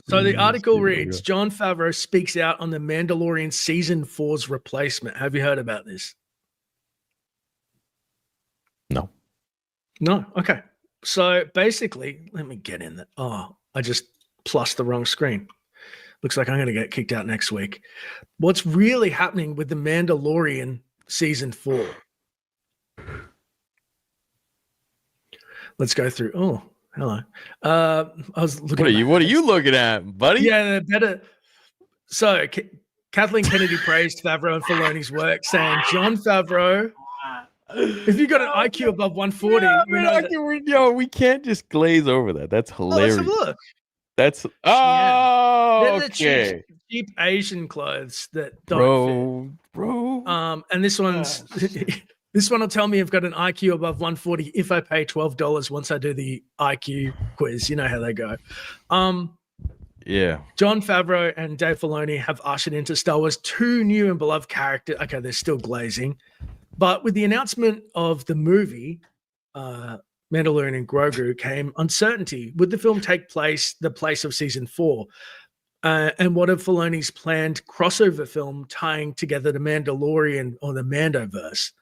So the article reads, Jon Favreau speaks out on the Mandalorian Season 4's replacement. Have you heard about this? No. No? Okay. So basically, let me get in there. Oh, I just plussed the wrong screen. Looks like I'm going to get kicked out next week. What's really happening with the Mandalorian Season 4? Let's go through. Oh, hello. I was looking. What are you looking at, buddy? Yeah, better. So Kathleen Kennedy praised Favreau and Filoni's work, saying, Jon Favreau, if you got an IQ above 140, we can't just glaze over that. That's hilarious. Let's have a look. That's okay. Cheap Asian clothes that don't fit. Bro. And this one's this one will tell me I've got an IQ above 140 if I pay $12 once I do the IQ quiz. You know how they go. Yeah. Jon Favreau and Dave Filoni have ushered into Star Wars 2 new and beloved characters. Okay, they're still glazing. But with the announcement of the movie, Mandalorian and Grogu, came uncertainty. Would the film take the place of Season 4? And what of Filoni's planned crossover film tying together the Mandalorian or the Mandoverse?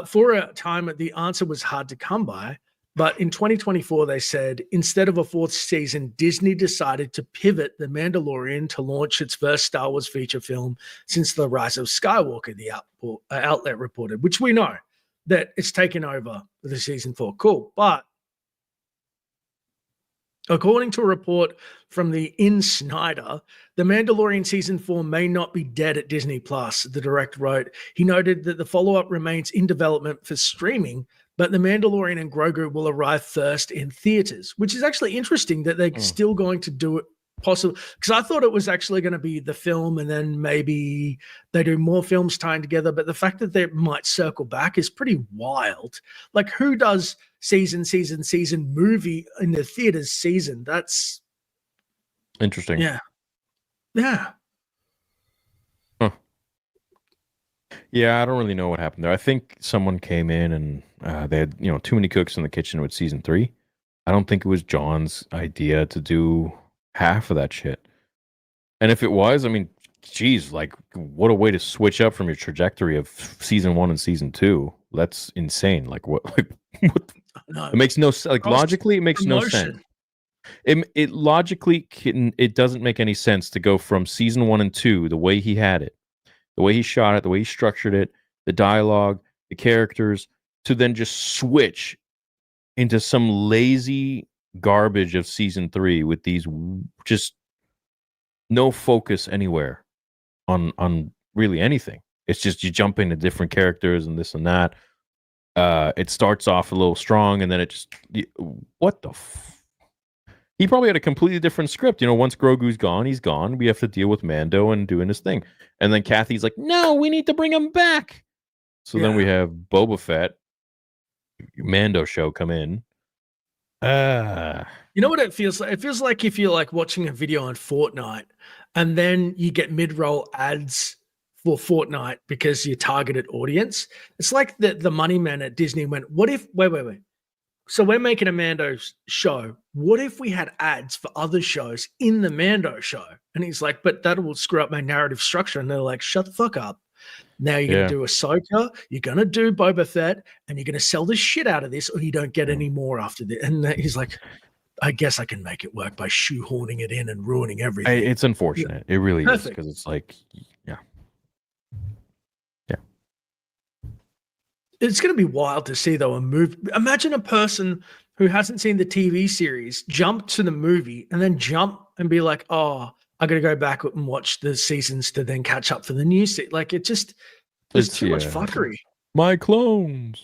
For a time, the answer was hard to come by. But in 2024, they said, instead of a 4th season, Disney decided to pivot The Mandalorian to launch its first Star Wars feature film since The Rise of Skywalker, the outlet reported, which we know that it's taken over the Season 4. Cool. But according to a report from the Insider, The Mandalorian Season 4 may not be dead at Disney+, the director wrote. He noted that the follow-up remains in development for streaming, but The Mandalorian and Grogu will arrive first in theaters, which is actually interesting that they're still going to do it possible. Because I thought it was actually going to be the film and then maybe they do more films tying together. But the fact that they might circle back is pretty wild. Like, who does season movie in the theaters season? That's interesting. Yeah. Yeah, I don't really know what happened there. I think someone came in and they had, too many cooks in the kitchen with Season 3. I don't think it was John's idea to do half of that shit. And if it was, I mean, geez, like, what a way to switch up from your trajectory of Season 1 and Season 2. That's insane. Like, what? What? No. It makes no sense. Like, logically, it makes no sense. It logically, it doesn't make any sense to go from Season 1 and 2, the way he had it, the way he shot it, the way he structured it, the dialogue, the characters, to then just switch into some lazy garbage of Season 3 with these just no focus anywhere on really anything. It's just you jump into different characters and this and that. It starts off a little strong and then it just what the he probably had a completely different script. Once Grogu's gone, he's gone. We have to deal with Mando and doing his thing. And then Kathy's like, no, we need to bring him back. So then we have Boba Fett, Mando show come in. You know what it feels like? It feels like if you're like watching a video on Fortnite and then you get mid-roll ads for Fortnite because your targeted audience. It's like the money man at Disney went, what if, wait. So we're making a Mando show. What if we had ads for other shows in the Mando show? And he's like, but that will screw up my narrative structure. And they're like, shut the fuck up. Now you're going to do Ahsoka, you're going to do Boba Fett, and you're going to sell the shit out of this or you don't get any more after this. And he's like, I guess I can make it work by shoehorning it in and ruining everything. It's unfortunate. It really is, because it's like, It's going to be wild to see, though, a movie. Imagine a person who hasn't seen the TV series jump to the movie and then jump and be like, oh, I got to go back and watch the seasons to then catch up for the new season. Like, there's too much fuckery. My clones.